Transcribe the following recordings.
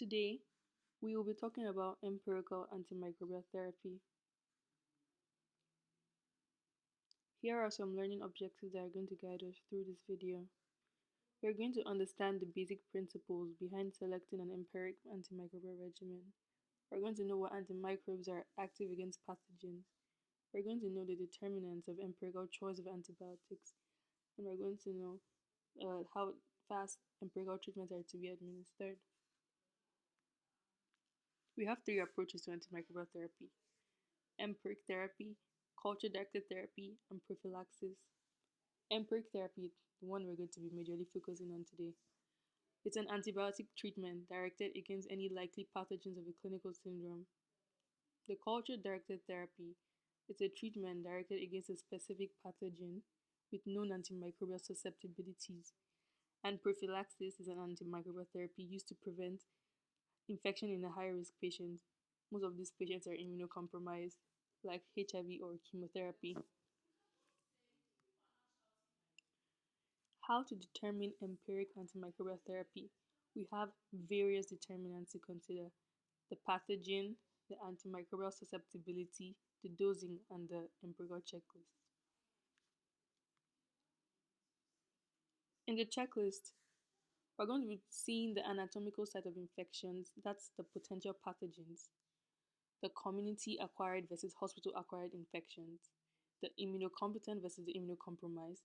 Today, we will be talking about empirical antimicrobial therapy. Here are some learning objectives that are going to guide us through this video. We are going to understand the basic principles behind selecting an empiric antimicrobial regimen. We're going to know what antimicrobes are active against pathogens. We're going to know the determinants of empirical choice of antibiotics. And we're going to know how fast empirical treatments are to be administered. We have three approaches to antimicrobial therapy: empiric therapy, culture directed therapy, and prophylaxis. Empiric therapy, the one we're going to be majorly focusing on today, it's an antibiotic treatment directed against any likely pathogens of a clinical syndrome. The culture directed therapy, it's a treatment directed against a specific pathogen with known antimicrobial susceptibilities. And prophylaxis is an antimicrobial therapy used to prevent infection in a high risk patient. Most of these patients are immunocompromised, like HIV or chemotherapy. How to determine empiric antimicrobial therapy? We have various determinants to consider: the pathogen, the antimicrobial susceptibility, the dosing, and the empirical checklist. In the checklist, we're going to be seeing the anatomical site of infections, that's the potential pathogens, the community acquired versus hospital acquired infections, the immunocompetent versus the immunocompromised,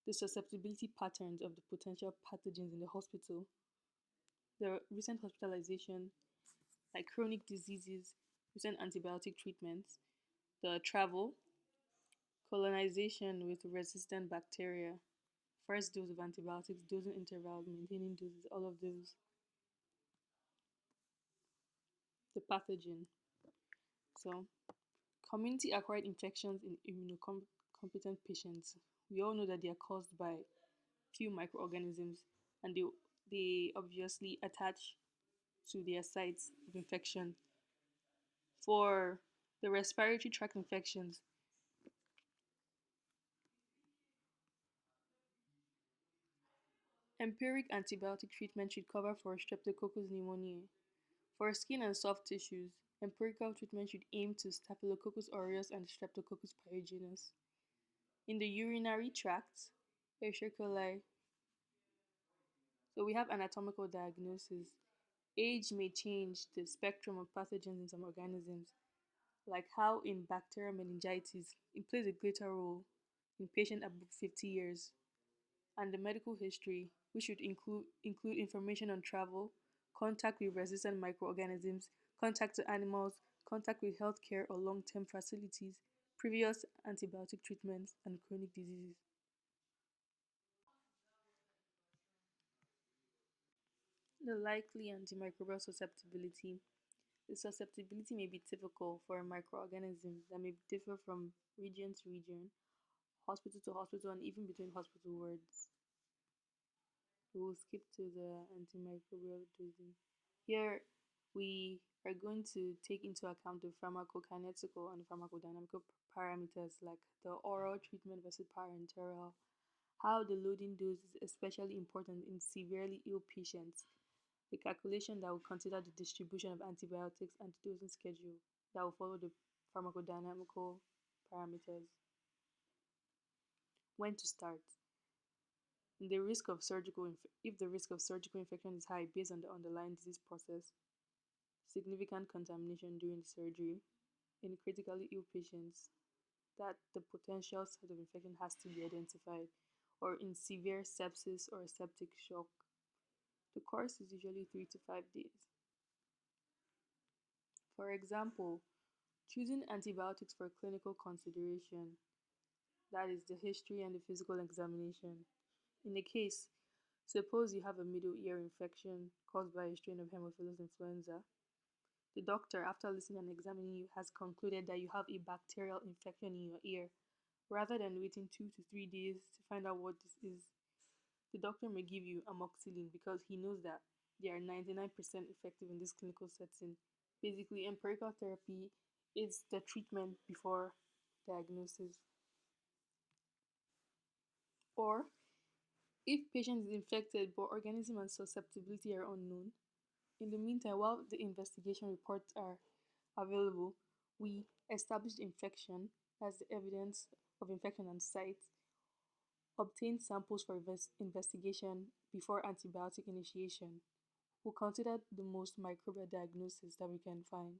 the susceptibility patterns of the potential pathogens in the hospital, the recent hospitalization, like chronic diseases, recent antibiotic treatments, the travel, colonization with resistant bacteria, first dose of antibiotics, dosing interval, maintaining doses, all of those, the pathogen. So, community acquired infections in immunocompetent patients. We all know that they are caused by few microorganisms and they obviously attach to their sites of infection. For the respiratory tract infections, empiric antibiotic treatment should cover for Streptococcus pneumoniae. For skin and soft tissues, empirical treatment should aim to Staphylococcus aureus and Streptococcus pyogenes. In the urinary tract, Escherichia. So we have anatomical diagnosis. Age may change the spectrum of pathogens in some organisms, like how in bacterial meningitis, it plays a greater role in patients above 50 years. And the medical history, which should include information on travel, contact with resistant microorganisms, contact to animals, contact with healthcare or long-term facilities, previous antibiotic treatments, and chronic diseases. The likely antimicrobial susceptibility. The susceptibility may be typical for a microorganism that may differ from region to region, hospital to hospital, and even between hospital wards. We will skip to the antimicrobial dosing. Here, we are going to take into account the pharmacokinetical and pharmacodynamical parameters like the oral treatment versus parenteral, how the loading dose is especially important in severely ill patients, the calculation that will consider the distribution of antibiotics and the dosing schedule that will follow the pharmacodynamical parameters. When to start? The risk of if the risk of surgical infection is high based on the underlying disease process, significant contamination during surgery, in critically ill patients, that the potential site of infection has to be identified, or in severe sepsis or septic shock. The course is usually 3 to 5 days. For example, choosing antibiotics for clinical consideration, that is the history and the physical examination. In a case, suppose you have a middle ear infection caused by a strain of Haemophilus influenza. The doctor, after listening and examining you, has concluded that you have a bacterial infection in your ear. Rather than waiting 2 to 3 days to find out what this is, the doctor may give you amoxicillin because he knows that they are 99% effective in this clinical setting. Basically, empirical therapy is the treatment before diagnosis. Or, if patient is infected but organism and susceptibility are unknown, In the meantime, while the investigation reports are available, we established infection as the evidence of infection on site, obtained samples for investigation before antibiotic initiation. We'll consider the most microbial diagnosis that we can find.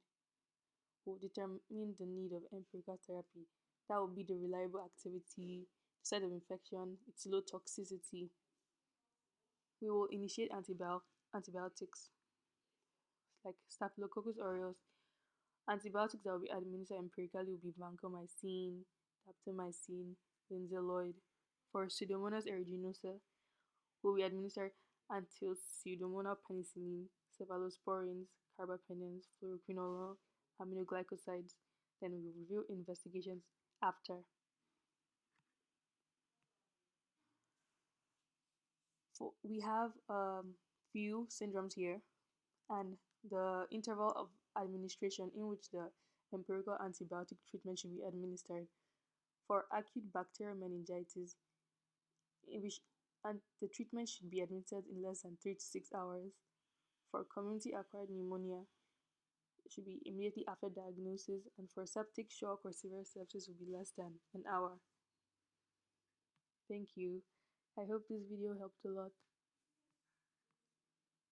We'll determine the need of empirical therapy. That will be the reliable activity, the site of infection, its low toxicity. We will initiate antibiotics like Staphylococcus aureus. Antibiotics that will be administered empirically will be vancomycin, daptomycin, linezolid. For Pseudomonas aeruginosa, will be administered anti-Pseudomonal penicillin, cephalosporins, carbapenems, fluoroquinolone, aminoglycosides. Then we will review investigations after. We have few syndromes here, and the interval of administration in which the empirical antibiotic treatment should be administered. For acute bacterial meningitis, in which the treatment should be administered in less than 3 to 6 hours. For community acquired pneumonia, it should be immediately after diagnosis, and for septic shock or severe sepsis will be less than an hour. Thank you. I hope this video helped a lot.